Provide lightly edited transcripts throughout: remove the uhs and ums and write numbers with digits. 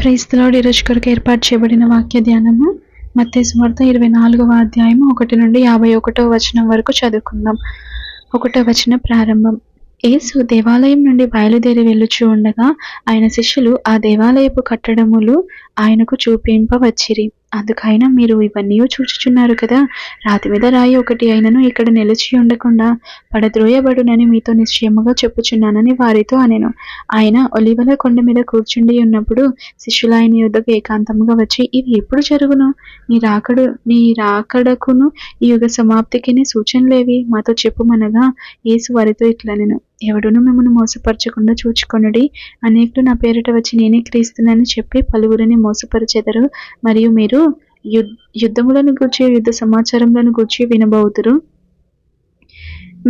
Praise the lord. ఈరోజు కొరకు ఏర్పాటు చేయబడిన వాక్య ధ్యానము మత్తయి సువార్త 24వ అధ్యాయము 1 నుండి 51వ వచనం వరకు చదువుకుందాం. 1వ వచనం ప్రారంభం. యేసు దేవాలయం నుండి బయలుదేరి వెళ్ళుచూ ఉండగా ఆయన శిష్యులు ఆ దేవాలయపు కట్టడములు ఆయనకు చూపింపవచ్చిరి. అందుకైనా మీరు ఇవన్నీ చూచుచున్నారు కదా, రాతి మీద రాయి ఒకటి అయినను ఇక్కడ నిలిచి ఉండకుండా పడద్రోయబడునని మీతో నిశ్చయముగా చెప్పుచున్నానని వారితో అనెను. ఆయన ఒలీవల కొండ మీద కూర్చుండి ఉన్నప్పుడు శిష్యులు ఆయన యొద్దకు ఏకాంతముగా వచ్చి, ఇది ఎప్పుడు జరుగును? నీ రాకడకును ఈ యుగ సమాప్తికి సూచనలేవి? మాతో చెప్పుమనగా యేసు వారితో ఇట్లనెను, ఎవడును మిమ్మల్ని మోసపరచకుండా చూచుకొనుడి. అనేకులు నా పేరిట వచ్చి నేనే క్రీస్తునని చెప్పి పలువురిని మోసపరిచెదరు. మరియు మీరు యుద్ధములను గూర్చి యుద్ధ సమాచారములను గూర్చి వినబోతురు.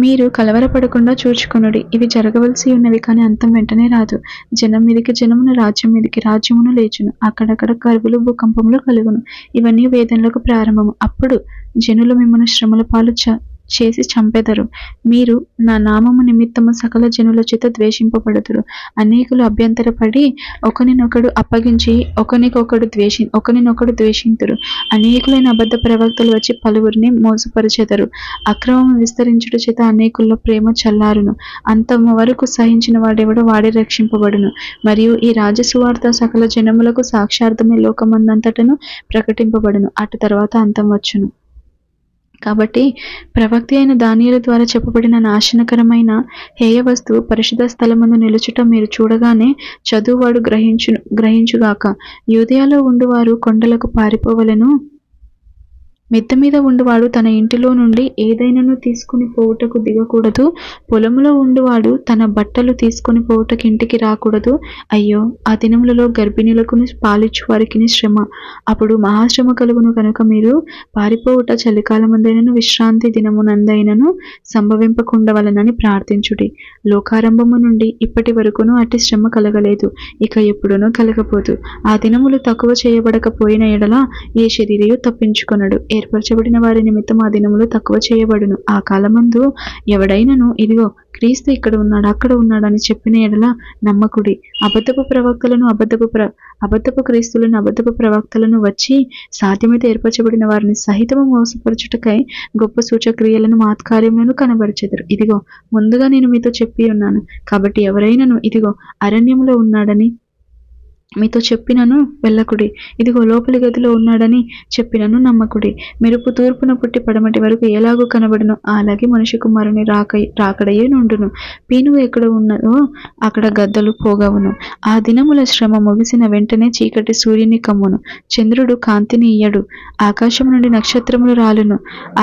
మీరు కలవరపడకుండా చూచుకొనుడి. ఇవి జరగవలసి ఉన్నవి, కానీ అంతం వెంటనే రాదు. జనం మీదికి జనమును, రాజ్యం మీదికి రాజ్యమును లేచును. అక్కడక్కడ కరువులు, భూకంపములు కలుగును. ఇవన్నీ వేదనలకు ప్రారంభము. అప్పుడు జనులు మిమ్మల్ని శ్రమల పాలు చేసి చంపెదరు. మీరు నా నామము నిమిత్తము సకల జనుల చేత ద్వేషింపబడుదురు. అనేకులు అభ్యంతరపడి ఒకనినొకడు అప్పగించి ఒకనినొకడు ద్వేషింతురు. అనేకులైన అబద్ధ ప్రవక్తలు వచ్చి పలువురిని మోసపరిచెదరు. అక్రమం విస్తరించుట చేత అనేకుల్లో ప్రేమ చల్లారును. అంతము వరకు సహించిన వాడెవడో వాడే రక్షింపబడును. మరియు ఈ రాజ్య సువార్త సకల జనములకు సాక్షార్థమై లోకమందంతటను ప్రకటింపబడును. అటు తర్వాత అంతం వచ్చును. కాబట్టి ప్రవక్త అయిన దానియేలు ద్వారా చెప్పబడిన నాశనకరమైన హేయ వస్తువు పరిశుద్ధ స్థలమందు నిలుచుట మీరు చూడగానే చదువువాడు గ్రహించుగాక. యూదయలో ఉండువారు కొండలకు పారిపోవలెను. మిద్దె మీద ఉండువాడు తన ఇంటిలో నుండి ఏదైనాను తీసుకుని పోవుటకు దిగకూడదు. పొలములో ఉండువాడు తన బట్టలు తీసుకొని పోవుటకు ఇంటికి రాకూడదు. అయ్యో, ఆ దినములలో గర్భిణులకు పాలిచ్చు వారికి శ్రమ. అప్పుడు మహాశ్రమ కలుగును. కనుక మీరు పారిపోవుట చలికాలమందైనను విశ్రాంతి దినమునందైనను సంభవింపకుండవలనని ప్రార్థించుడి. లోకారంభము నుండి ఇప్పటి వరకును అట్టి శ్రమ కలగలేదు, ఇక ఎప్పుడునూ కలగబోదు. ఆ దినములు తక్కువ చేయబడకపోయిన ఎడల ఏ శరీరియు తప్పించుకొనడు. ఏర్పరచబడిన వారి నిమిత్తం ఆ దినములు తక్కువ చేయబడును. ఆ కాలమందు ఎవడైనను ఇదిగో క్రీస్తు ఇక్కడ ఉన్నాడు, అక్కడ ఉన్నాడని చెప్పిన ఎడల నమ్మకుడి. అబద్ధపు ప్రవక్తలను అబద్ధపు క్రీస్తులను అబద్ధపు ప్రవక్తలను వచ్చి సాధ్యమైతే ఏర్పరచబడిన వారిని సహితము మోసపరచుటకై గొప్ప సూచక్రియలను మాత్కార్యములను కనబరచెదరు. ఇదిగో ముందుగా నేను మీతో చెప్పి ఉన్నాను. కాబట్టి ఎవరైనను ఇదిగో అరణ్యములో ఉన్నాడని మీతో చెప్పినను వెళ్ళకుడి, ఇదిగో లోపలి గదిలో ఉన్నాడని చెప్పినను నమ్మకుడి. మెరుపు తూర్పున పుట్టి పడమటి వరకు ఎలాగూ కనబడును, అలాగే మనిషి కుమారుని రాకడయే నుండును. పీనుగు ఎక్కడ ఉన్నదో అక్కడ గద్దలు పోగవును. ఆ దినముల శ్రమ ముగిసిన వెంటనే చీకటి సూర్యుని కమ్మును, చంద్రుడు కాంతిని ఇయ్యడు. ఆకాశము నుండి నక్షత్రములు రాలును,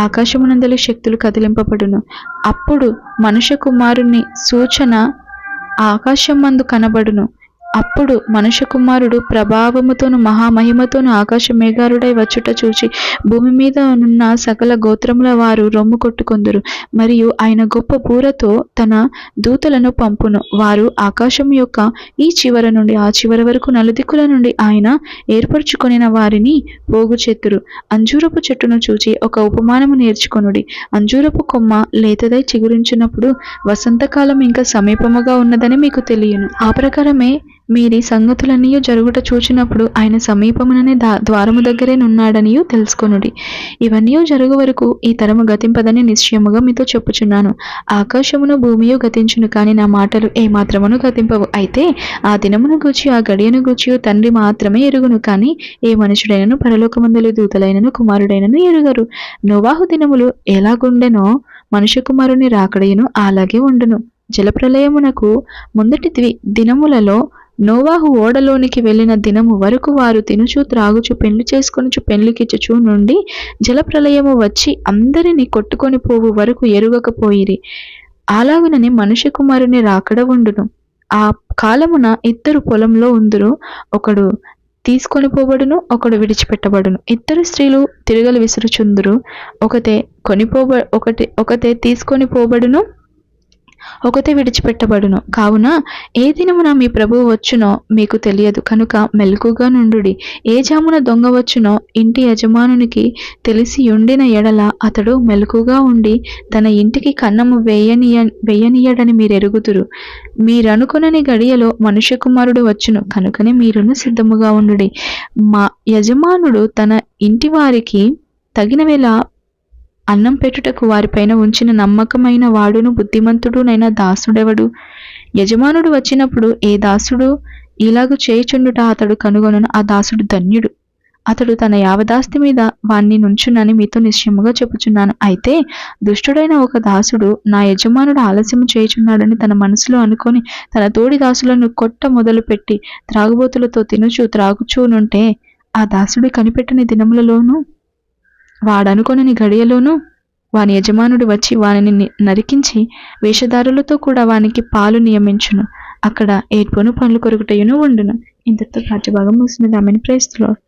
ఆకాశమునందలి శక్తులు కదిలింపబడును. అప్పుడు మనుష్య కుమారుని సూచన ఆకాశమందు కనబడును. అప్పుడు మనుష్య కుమారుడు ప్రభావముతోను మహామహిమతోను ఆకాశ మేఘారుడై వచ్చుట చూచి భూమి మీద ఉన్న సకల గోత్రముల వారు రొమ్ము కొట్టుకొందురు. మరియు ఆయన గొప్ప బూరతో తన దూతలను పంపును. వారు ఆకాశం యొక్క ఈ చివర నుండి ఆ చివర వరకు నలుదిక్కుల నుండి ఆయన ఏర్పరచుకొనిన వారిని పోగు చెత్తురు. అంజూరపు చెట్టును చూచి ఒక ఉపమానము నేర్చుకొనుడి. అంజూరపు కొమ్మ లేతదై చిగురించినప్పుడు వసంతకాలం ఇంకా సమీపముగా ఉన్నదని మీకు తెలియను. ఆ ప్రకారమే మీరీ సంగతులన్నీ జరుగుట చూచినప్పుడు ఆయన సమీపముననే ద్వారము దగ్గరే నున్నాడనియు తెలుసుకొనుడి. ఇవన్నీ జరుగు వరకు ఈ తరము గతింపదని నిశ్చయముగా మీతో చెప్పుచున్నాను. ఆకాశమును భూమియు గతించును, కానీ నా మాటలు ఏ మాత్రమును గతింపవు. అయితే ఆ దినమును గూర్చి ఆ గడియను గూర్చి తండ్రి మాత్రమే ఎరుగును, కానీ ఏ మనుషుడైనను పరలోకమందలి దూతలైనను కుమారుడైనను ఎరుగరు. నోవాహు దినములు ఎలాగుండెనో మనుష్య కుమారుని రాకడయును అలాగే ఉండును. జలప్రలయమునకు ముందటి దినములలో నోవాహు ఓడలోనికి వెళ్ళిన దినము వరకు వారు తినుచు త్రాగుచు పెళ్లి చేసుకొనుచు పెళ్లికిచ్చుచు నుండి జలప్రలయము వచ్చి అందరినీ కొట్టుకొని పోవు వరకు ఎరుగకపోయిరి. అలాగునని మనుష్య కుమారుని రాకడ ఉండును. ఆ కాలమున ఇద్దరు పొలంలో ఉందురు, ఒకడు తీసుకొని పోబడును, ఒకడు విడిచిపెట్టబడును. ఇద్దరు స్త్రీలు తిరగలు విసురుచుందురు, ఒకతే తీసుకొని పోబడును, ఒకతే విడిచిపెట్టబడును. కావున ఏ దినమున మీ ప్రభువు వచ్చునో మీకు తెలియదు కనుక మెలకుగా నుండుడి. ఏ జామున దొంగ వచ్చునో ఇంటి యజమానునికి తెలిసి ఉండిన ఎడల అతడు మెలకుగా ఉండి తన ఇంటికి కన్నము వేయనీయడని మీరెరుగుదురు. మీరనుకొనని గడియలో మనుష్య కుమారుడు వచ్చును కనుకనే మీరును సిద్ధముగా ఉండుడి. మా యజమానుడు తన ఇంటి వారికి తగిన వేళ అన్నం పెట్టుటకు వారిపైన ఉంచిన నమ్మకమైన వాడును బుద్ధిమంతుడునైన దాసుడెవడు? యజమానుడు వచ్చినప్పుడు ఏ దాసుడు ఇలాగు చేయుచుండుట అతడు కనుగొనను, ఆ దాసుడు ధన్యుడు. అతడు తన యావదాస్తి మీద వాణ్ణి నుంచునని మీతో నిశ్చయముగా చెప్పుచున్నాను. అయితే దుష్టుడైన ఒక దాసుడు నా యజమానుడు ఆలస్యము చేయుచున్నాడని తన మనసులో అనుకొని తన తోడి దాసులను కొట్ట మొదలుపెట్టి త్రాగుబోతులతో తినుచు త్రాగుచూనుంటే ఆ దాసుడు కనిపెట్టని దినములలోనూ వాడనుకొనని గడియలోనూ వాని యజమానుడు వచ్చి వానిని నరికించి వేషధారులతో కూడా వానికి పాలు నియమించును. అక్కడ ఏడ్పును పండ్లు కొరుకుటయును ఉండును. ఇంతటితో పాఠ్యభాగం ముగిసినది. ఆమేన్. Praise the lord.